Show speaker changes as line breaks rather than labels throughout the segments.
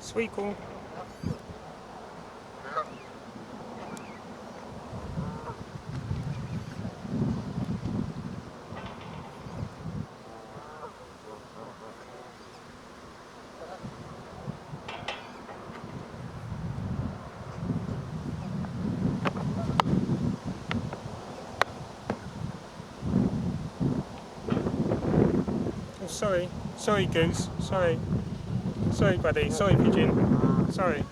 Sweet corn. Sorry Goose, sorry buddy, sorry pigeon, sorry,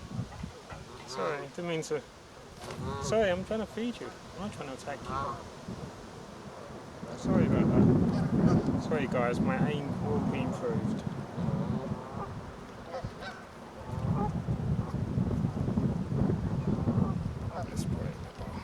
didn't mean to, sorry, I'm trying to feed you, I'm not trying to attack you, sorry about that, sorry guys, my aim will be improved. Let's put it in the bar.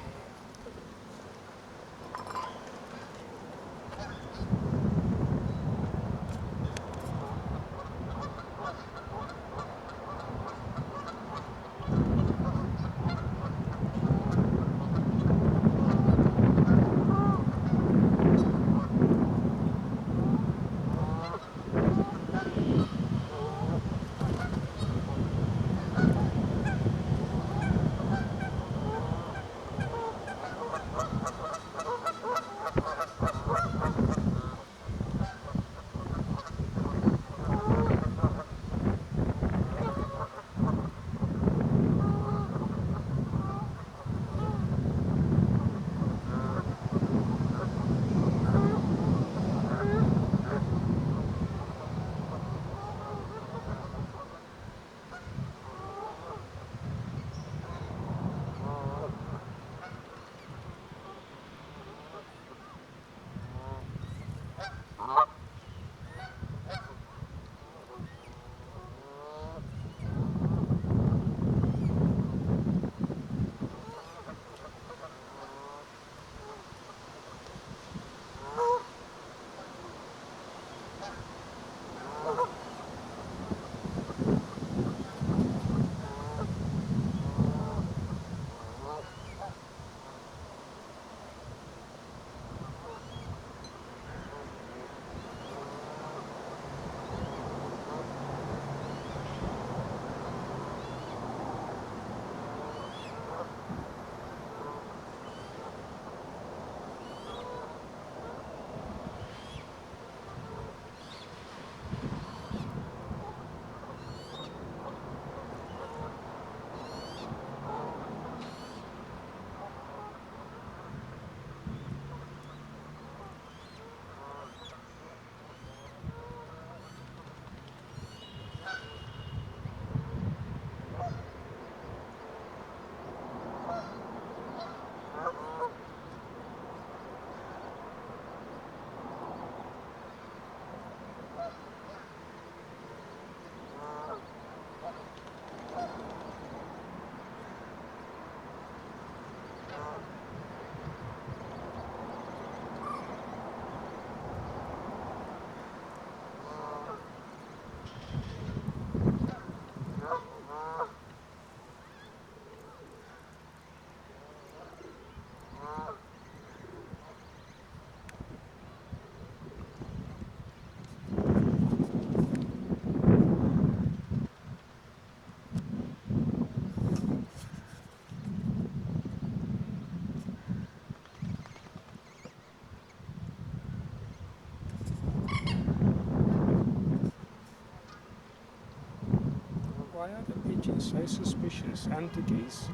Why are the pigeons so suspicious and the geese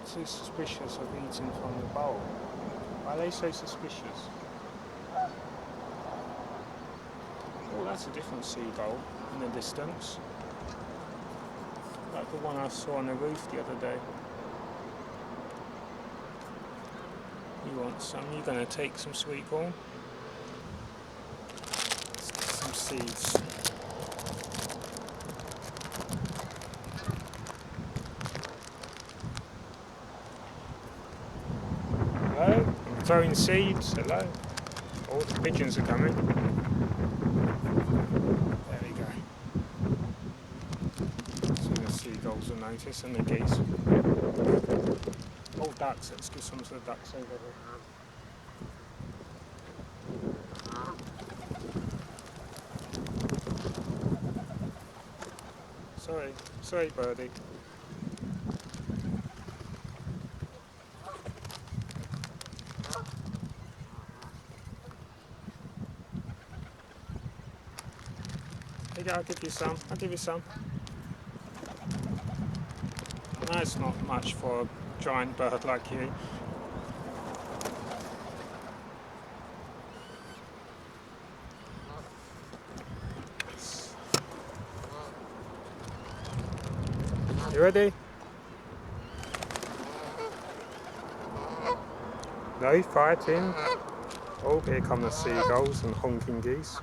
so suspicious of eating from the bowl? Why are they so suspicious? Oh, that's a different seagull in the distance. Like the one I saw on the roof the other day. You want some? You're going to take some sweet corn? Let's get some seeds. Hello? I'm throwing seeds. Hello? Oh, the pigeons are coming. There we go. So the seagulls will notice and the geese. Oh, ducks. Let's give some to the ducks over here. Sorry, birdie. Here you go, I'll give you some. No, it's not much for a giant bird like you. You ready? No fighting. Oh, here come the seagulls and honking geese.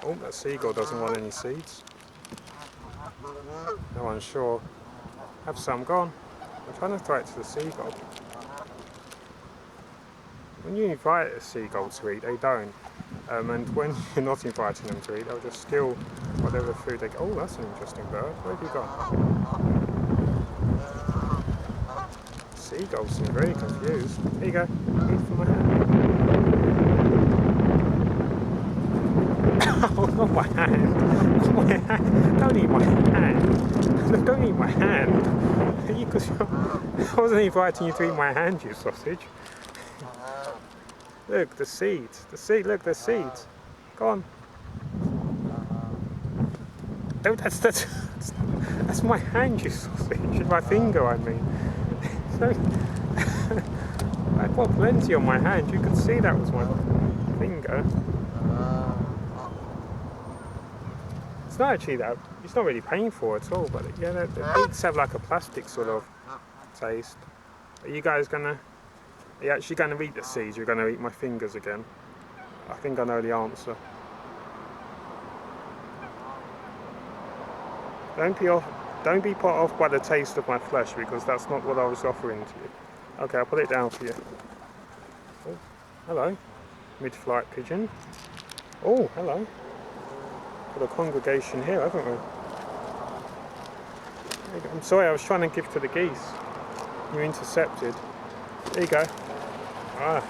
Oh, that seagull doesn't want any seeds. No one's sure. Have some, go on. I'm trying to throw it to the seagull. When you invite a seagull to eat, they don't. And when you're not inviting them to eat, they'll just steal whatever food they get. Oh, that's an interesting bird. Where have you gone? Seagulls seem very confused. Here you go. Eat from my hand. Oh, not my hand. Not my hand. Don't eat my hand. Don't eat my hand. I wasn't inviting you to eat my hand, you sausage. Look, the seeds. Look, the seeds. Go on. Oh, that's my hand, you sausage. My finger, I mean. I've got plenty on my hand. You could see that was my finger. It's not actually that. It's not really painful at all. But yeah, the beaks have like a plastic sort of taste. Are you guys gonna? Are you actually going to eat the seeds? You're going to eat my fingers again? I think I know the answer. Don't be put off by the taste of my flesh, because that's not what I was offering to you. Okay, I'll put it down for you. Oh, hello. Mid-flight pigeon. Oh, hello. Got a congregation here, haven't we? I'm sorry, I was trying to give to the geese. You intercepted. There you go. Ah.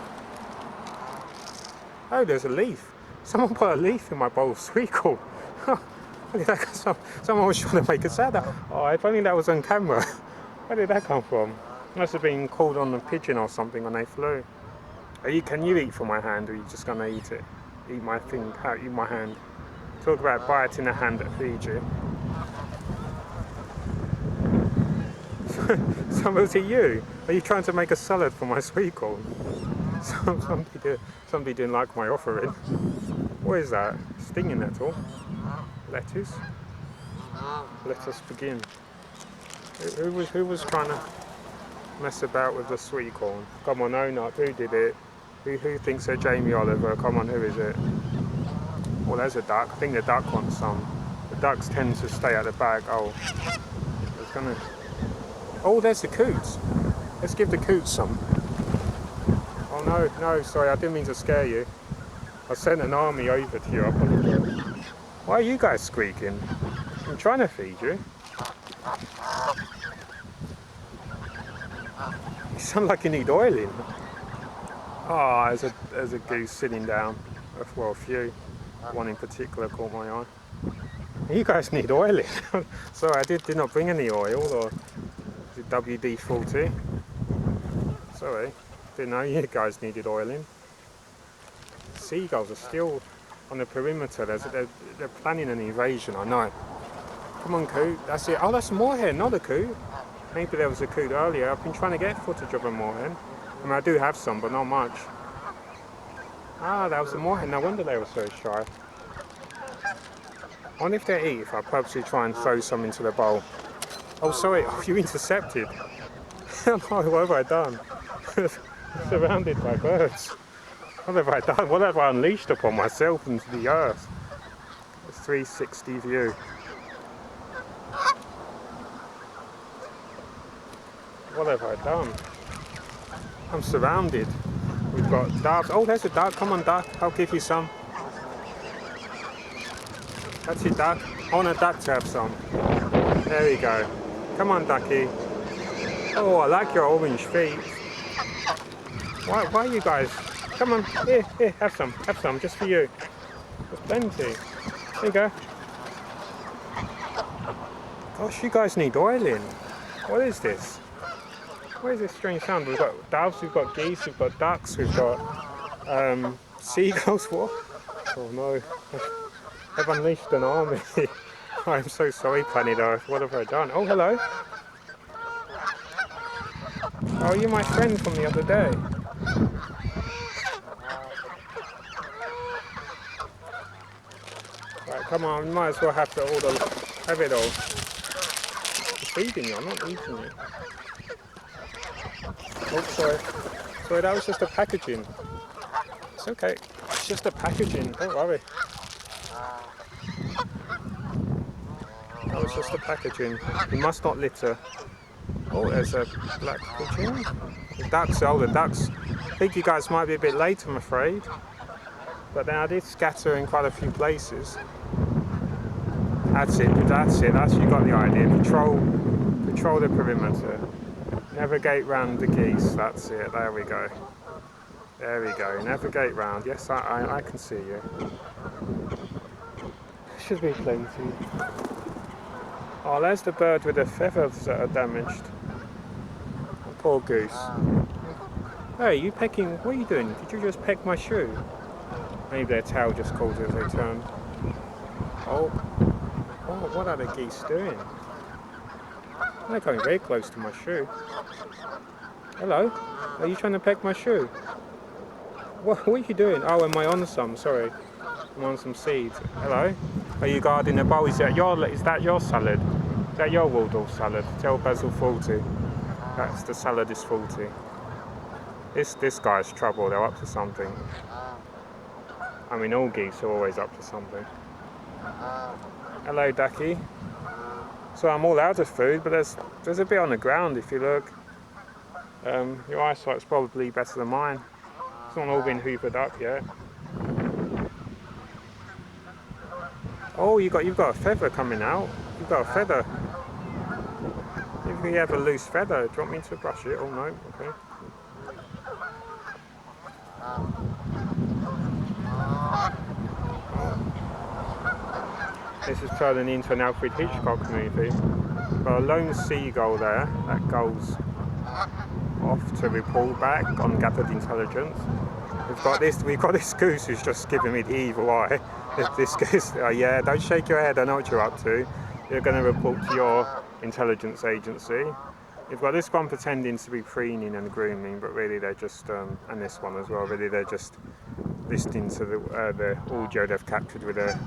Oh, there's a leaf. Someone put a leaf in my bowl of sweet corn. Look at that. Someone was trying to make a sound. Oh, if only that was on camera. Where did that come from? Must have been called on a pigeon or something when they flew. Can you eat from my hand, or are you just going to eat it? Eat my thing, eat my hand. Talk about biting a hand that feeds you. Was it you? Are you trying to make a salad for my sweet corn? Somebody didn't like my offering. What is that? Stinging at all? Lettuce? Let us begin. Who was trying to mess about with the sweet corn? Come on, own up. Who did it? Who thinks they're Jamie Oliver? Come on, who is it? Oh, there's a duck. I think the duck wants some. The ducks tend to stay at the back. Oh, it's gonna. Oh, there's the coots. Let's give the coots some. Oh no, sorry, I didn't mean to scare you. I sent an army over to you. I apologize. Why are you guys squeaking? I'm trying to feed you. You sound like you need oiling. Oh, there's a goose sitting down. Well, a few. One in particular caught my eye. You guys need oiling. Sorry, I did not bring any oil, or is it WD-40? Sorry, didn't know you guys needed oiling. Seagulls are still on the perimeter. They're planning an invasion, I know. Come on, coot. That's it. Oh, that's a moorhen, not a coot. Maybe there was a coot earlier. I've been trying to get footage of a moorhen. I mean, I do have some, but not much. Ah, that was a moorhen. No wonder they were so shy. I wonder if they eat if I purposely try and throw some into the bowl. Oh, sorry. Oh, you intercepted. No, what have I done? Surrounded by birds. What have I done? What have I unleashed upon myself and the earth? A 360 view. What have I done? I'm surrounded. We've got ducks. Oh, there's a duck. Come on, duck. I'll give you some. That's it, duck. I want a duck to have some. There we go. Come on, ducky. Oh, I like your orange feet. Why are you guys? Come on, here, have some, just for you. There's plenty. There you go. Gosh, you guys need oiling. What is this? What is this strange sound? We've got doves, we've got geese, we've got ducks, we've got seagulls. What? Oh no. I've unleashed an army. I'm so sorry, planet Earth. What have I done? Oh, hello. Oh, you're my friend from the other day. Right, come on, we might as well have it all. I'm feeding you, I'm not eating you. Oh, sorry. Sorry, that was just a packaging. It's okay. It's just a packaging, don't worry. That was just a packaging. You must not litter. Oh, there's a black pigeon. The ducks, the ducks. I think you guys might be a bit late, I'm afraid. But then I did scatter in quite a few places. That's it, you got the idea. Patrol the perimeter. Navigate round the geese, that's it, there we go. There we go, navigate round. Yes, I can see you. Should be plenty. Oh, there's the bird with the feathers that are damaged. Poor goose. Hey, you pecking, what are you doing? Did you just peck my shoe? Maybe their tail just caught it as they turned. Oh, what are the geese doing? They're coming very close to my shoe. Hello? Are you trying to peck my shoe? What are you doing? Oh, am I on some? Sorry. I'm on some seeds. Hello? Are you guarding the bowl? Is that your salad? Is that your Waldorf salad? Tell Basil faulty. That's the salad is faulty. This guy's trouble. They're up to something. I mean, all geese are always up to something. Hello, ducky. So I'm all out of food, but there's a bit on the ground if you look. Your eyesight's probably better than mine. It's not all been hoovered up yet. Oh, you've got a feather coming out. You've got a feather. If you have a loose feather, do you want me to brush it? Oh no, okay. This is turning into an Alfred Hitchcock movie. Got a lone seagull there that goes off to report back on gathered intelligence. We've got this goose who's just giving me the evil eye. This goose, yeah, don't shake your head, I know what you're up to. You're going to report to your intelligence agency. You've got this one pretending to be preening and grooming, but really they're just, and this one as well, really they're just listening to the audio they've captured with their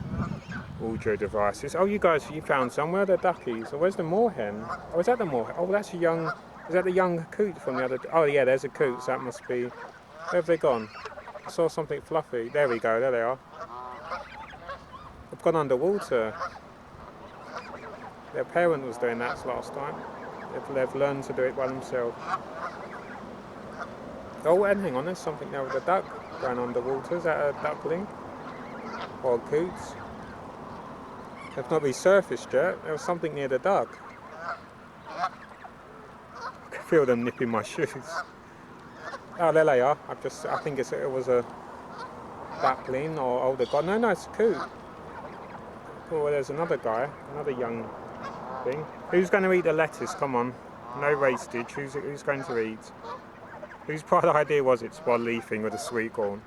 audio devices. Oh, you found some. Where are the duckies? Or where's the moorhen? Oh, is that the moorhen? Oh, that's is that the young coot from the other? Oh yeah, there's a coot, so that must be, where have they gone? I saw something fluffy. There we go, there they are. They've gone underwater. Their parent was doing that last time. They've learned to do it by themselves. Oh, and hang on, there's something there with a duck going underwater. Is that a duckling? Or a coot? They've not resurfaced yet. There was something near the duck. I can feel them nipping my shoes. Oh, there they are. I think it was a duckling or older guy. No, it's a coot. Oh, well, there's another guy, another young thing. Who's going to eat the lettuce? Come on. No wastage. Who's going to eat? Whose bright idea was it to while leafing with a sweet corn?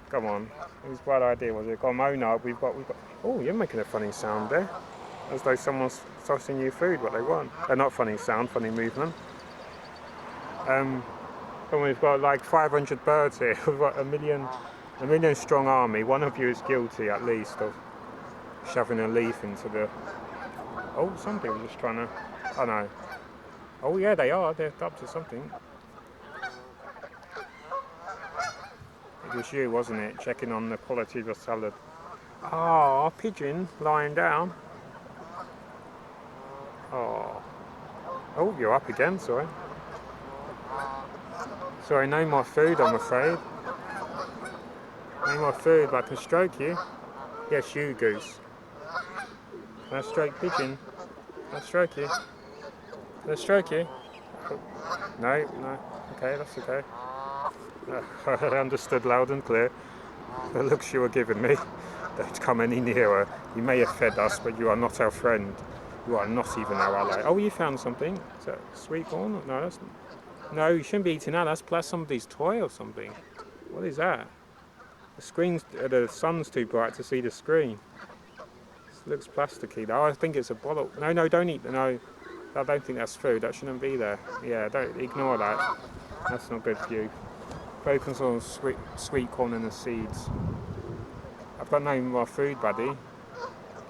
Come on. Whose bright idea was it? Come on, Mona, we've got. Oh, you're making a funny sound there. As though someone's tossing you food, what they want. Not funny sound, funny movement. And we've got like 500 birds here. We've got a million strong army. One of you is guilty at least of shoving a leaf into the... Oh, some people are just trying to... Oh no. Oh yeah, they are. They're up to something. It was you, wasn't it? Checking on the quality of your salad. Oh, a pigeon lying down. Oh. Oh, you're up again, sorry. Sorry, no more food, I'm afraid. No more food, but I can stroke you. Yes, you, goose. Can I stroke pigeon? Can I stroke you? Can I stroke you? No. Okay, that's okay. I understood loud and clear. The looks you were giving me. Don't come any nearer. You may have fed us, but you are not our friend. Well, not even though I like. Oh, you found something. Is that sweet corn? No, that's. No, you shouldn't be eating that. That's somebody's toy or something. What is that? The screen's, the sun's too bright to see the screen. This looks plasticky though. I think it's a bottle. No, no, don't eat. No, I don't think that's food. That shouldn't be there. Yeah, don't ignore that. That's not good for you. Focus on sweet corn and the seeds. I've got no more food, buddy. You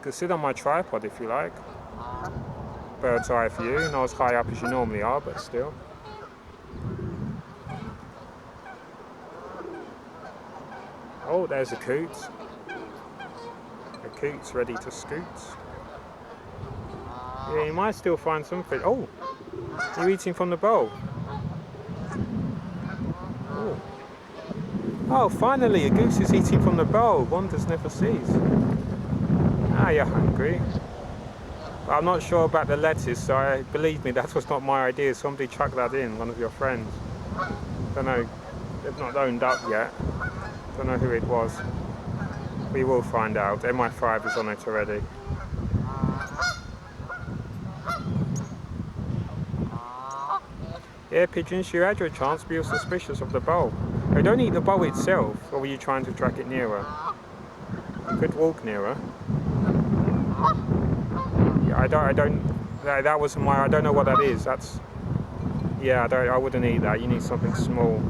can sit on my tripod if you like. Bird's eye for you. Not as high up as you normally are, but still. Oh, there's a coot. A coot's ready to scoot. Yeah, you might still find something. Oh, you're eating from the bowl. Oh. Oh, finally, a goose is eating from the bowl. Wonders never cease. Ah, you're hungry. But I'm not sure about the lettuce, so believe me, that was not my idea. Somebody chucked that in, one of your friends. Don't know, they've not owned up yet. Don't know who it was. We will find out. MI5 is on it already. Yeah, pigeons, you had your chance, but you're suspicious of the bowl. Oh, don't eat the bowl itself, or were you trying to track it nearer? You could walk nearer. Yeah, I don't. That wasn't my. I don't know what that is. That's. Yeah, I wouldn't eat that. You need something small.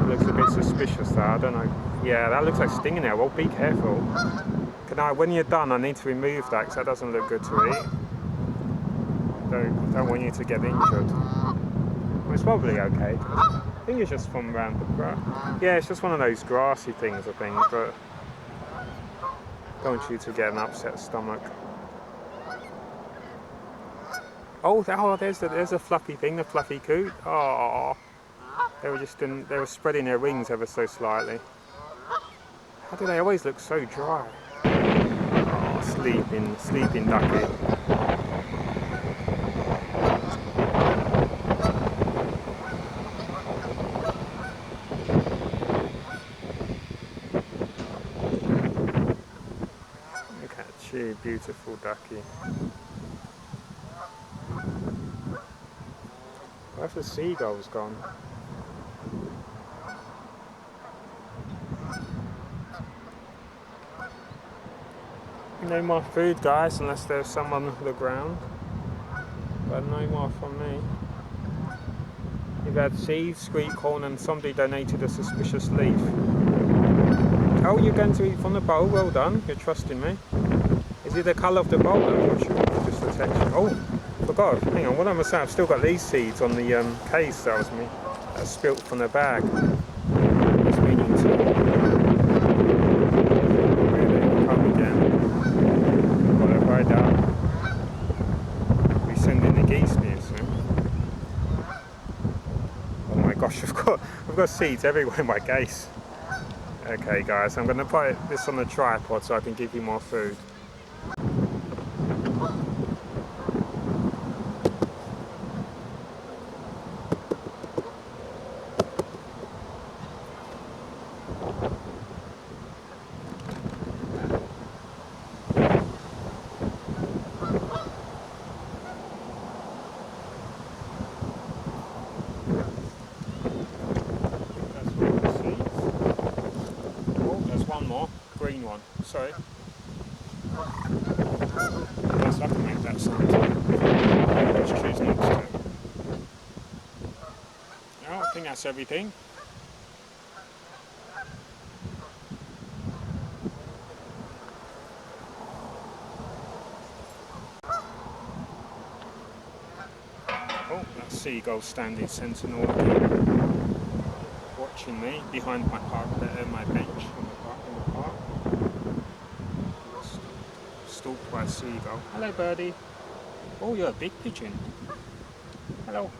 Looks a bit suspicious there. I don't know. Yeah, that looks like stinging there. Well, be careful. When you're done, I need to remove that because that doesn't look good to eat. Don't want you to get injured. Well, it's probably okay. I think it's just from around the grass. Yeah, it's just one of those grassy things, I think, but don't want you to get an upset stomach. Oh, there's a fluffy thing, the fluffy coot. Oh, they were spreading their wings ever so slightly. How do they always look so dry? Oh, sleeping ducky. Look at you, beautiful ducky. Where's the seagulls gone? No more food, guys, unless there's some on the ground. But no more from me. You've had seeds, sweet corn, and somebody donated a suspicious leaf. Oh, you're going to eat from the bowl. Well done. You're trusting me. Is it the colour of the bowl? I'm not sure. Just the texture. Oh, forgot. Hang on. What am I saying? I've still got these seeds on the case. That was me. That's spilt from the bag. It's meaning to. Really come again. Got it right down. We send in the geese near soon. Oh my gosh! I've got seeds everywhere in my case. Okay, guys. I'm going to put this on the tripod so I can give you more food. Green one, sorry. Yes, I can make that sound. Let's choose next to. No, I think that's everything. Oh, that seagull standing sentinel again, watching me behind my my bench in the park. Stalked by a seagull. Hello, birdie. Oh, you're a big pigeon. Hello.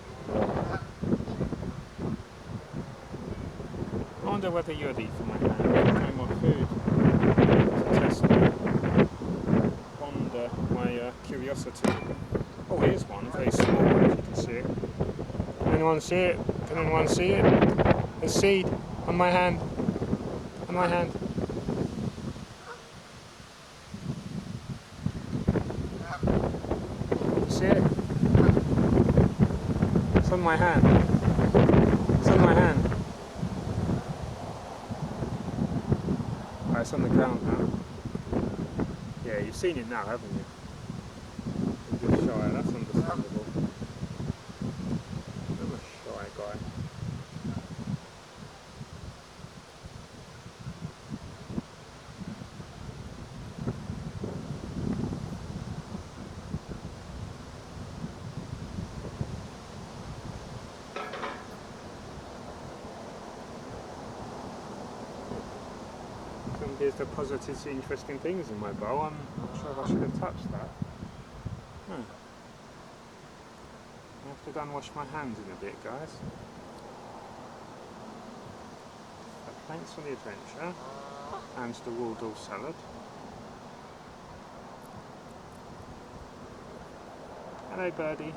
I wonder whether you'd eat from my hand. No more food. To test me. Ponder my curiosity. Oh, here's one. Very small one, if you can see it. Can anyone see it? Can anyone see it? A seed on my hand. On my hand. see it? It's on my hand. It's on my hand. Oh, it's on the ground now. Yeah, you've seen it now, haven't you? You're just shy, that's understandable. I'm a shy guy. Here's the positive, interesting things in my bow. I'm not sure if I should have touched that. I have to go and wash my hands in a bit, guys. So thanks for the adventure. And the Waldorf salad. Hello, birdie.